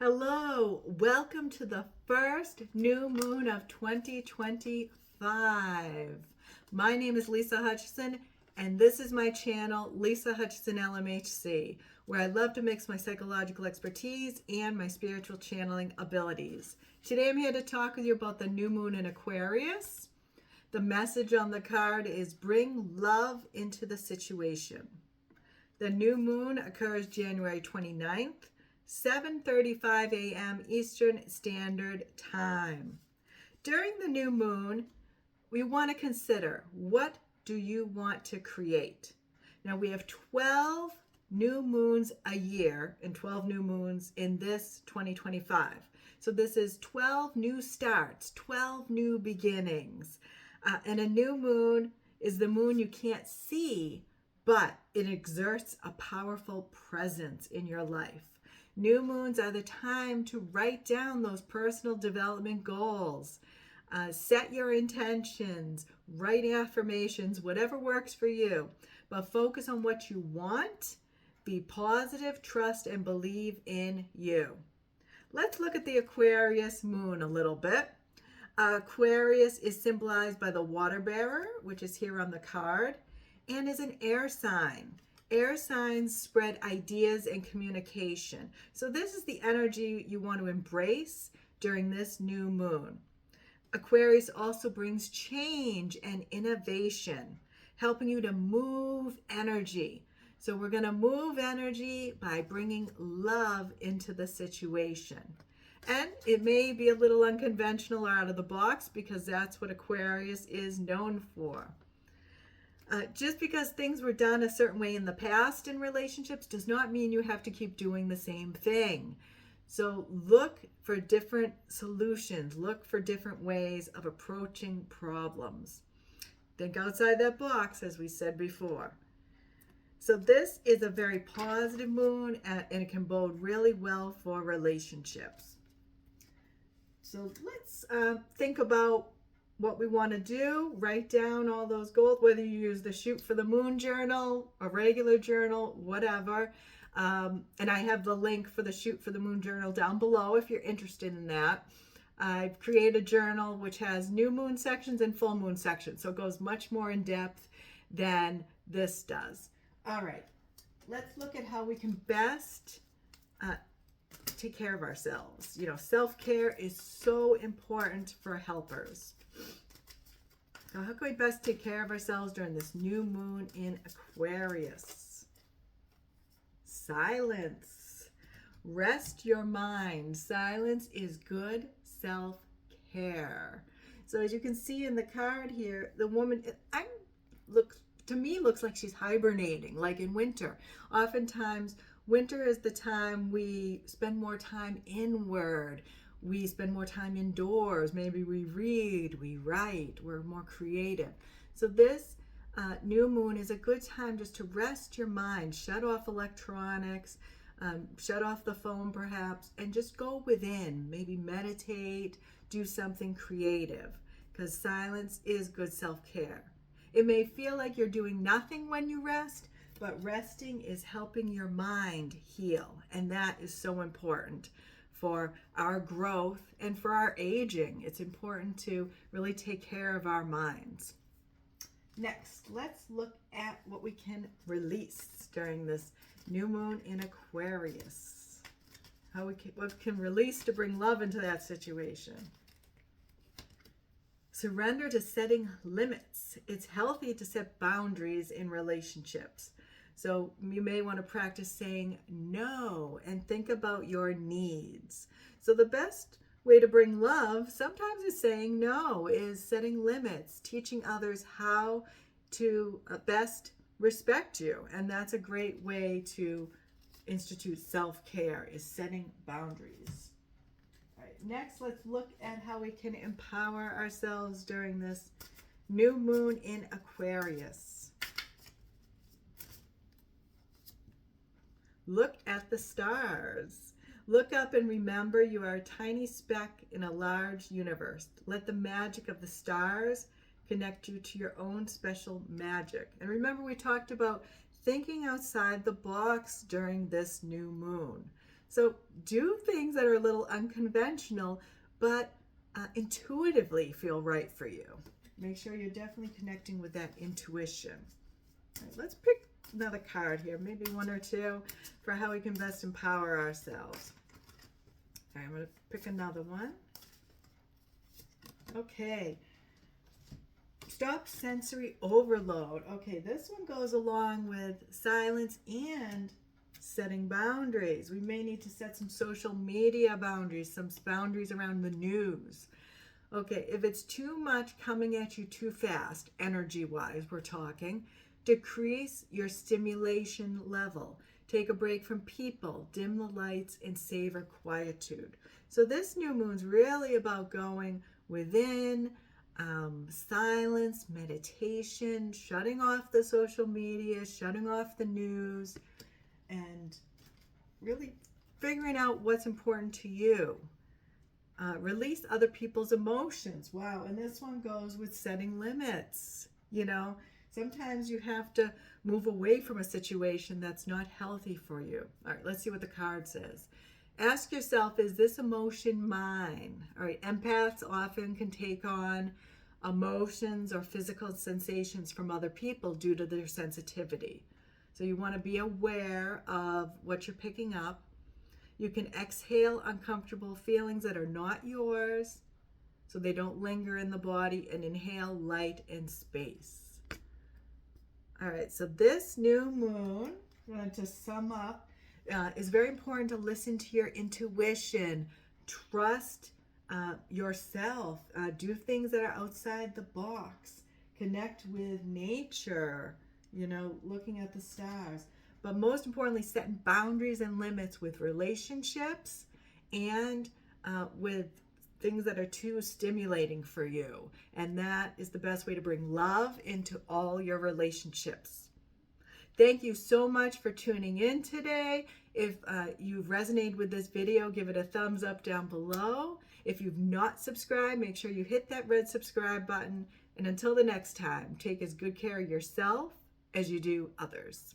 Hello, welcome to the first new moon of 2025. My name is Lisa Hutchison, and this is my channel, Lisa Hutchison LMHC, where I love to mix my psychological expertise and my spiritual channeling abilities. Today I'm here to talk with you about the new moon in Aquarius. The message on the card is bring love into the situation. The new moon occurs January 29th. 7:35 a.m. Eastern Standard Time. During the new moon, we want to consider, what do you want to create? Now we have 12 new moons a year and 12 new moons in this 2025. So this is 12 new starts, 12 new beginnings. And a new moon is the moon you can't see, but it exerts a powerful presence in your life. New moons are the time to write down those personal development goals, set your intentions, write affirmations, whatever works for you. But focus on what you want, be positive, trust, and believe in you. Let's look at the Aquarius moon a little bit. Aquarius is symbolized by the water bearer, which is here on the card, and is an air sign. Air signs spread ideas and communication. So this is the energy you want to embrace during this new moon. Aquarius also brings change and innovation, helping you to move energy. So we're going to move energy by bringing love into the situation. And it may be a little unconventional or out of the box because that's what Aquarius is known for. Just because things were done a certain way in the past in relationships does not mean you have to keep doing the same thing. So look for different solutions. Look for different ways of approaching problems. Think outside that box, as we said before. So this is a very positive moon, and it can bode really well for relationships. So let's think about what we want to do. Write down all those goals, whether you use the Shoot for the Moon journal, a regular journal, whatever. And I have the link for the Shoot for the Moon journal down below if you're interested in that. I've created a journal which has new moon sections and full moon sections, so it goes much more in depth than this does. All right, let's look at how we can best take care of ourselves. You know, self-care is so important for helpers. So how can we best take care of ourselves during this new moon in Aquarius? Silence. Rest your mind. Silence is good self-care. So as you can see in the card here, the woman looks like she's hibernating, like in winter. Oftentimes, winter is the time we spend more time inward. We spend more time indoors. Maybe we read, we write, we're more creative. So this new moon is a good time just to rest your mind, shut off electronics, shut off the phone perhaps, and just go within. Maybe meditate, do something creative, because silence is good self-care. It may feel like you're doing nothing when you rest, but resting is helping your mind heal, and that is so important for our growth and for our aging. It's important to really take care of our minds. Next, let's look at what we can release during this new moon in Aquarius. What can release to bring love into that situation. Surrender to setting limits. It's healthy to set boundaries in relationships. So you may want to practice saying no and think about your needs. So the best way to bring love sometimes is saying no, is setting limits, teaching others how to best respect you. And that's a great way to institute self-care, is setting boundaries. All right, next, let's look at how we can empower ourselves during this new moon in Aquarius. Look at the stars. Look up and remember you are a tiny speck in a large universe. Let the magic of the stars connect you to your own special magic. And remember, we talked about thinking outside the box during this new moon. So do things that are a little unconventional, but intuitively feel right for you. Make sure you're definitely connecting with that intuition. All right, let's pick another card here, maybe one or two, for how we can best empower ourselves. All right, I'm going to pick another one. Okay. Stop sensory overload. Okay, this one goes along with silence and setting boundaries. We may need to set some social media boundaries, some boundaries around the news. Okay, if it's too much coming at you too fast, energy-wise, we're talking, decrease your stimulation level. Take a break from people, dim the lights, and savor quietude. So this new moon's really about going within, silence, meditation, shutting off the social media, shutting off the news, and really figuring out what's important to you. Release other people's emotions. Wow, and this one goes with setting limits. You know, sometimes you have to move away from a situation that's not healthy for you. All right, let's see what the card says. Ask yourself, is this emotion mine? All right, empaths often can take on emotions or physical sensations from other people due to their sensitivity. So you want to be aware of what you're picking up. You can exhale uncomfortable feelings that are not yours so they don't linger in the body, and inhale light and space. All right, so this new moon, to sum up, is very important to listen to your intuition. Trust yourself. Do things that are outside the box. Connect with nature, looking at the stars. But most importantly, setting boundaries and limits with relationships and with things that are too stimulating for you. And that is the best way to bring love into all your relationships. Thank you so much for tuning in today. If you've resonated with this video, give it a thumbs up down below. If you've not subscribed, make sure you hit that red subscribe button. And until the next time, take as good care of yourself as you do others.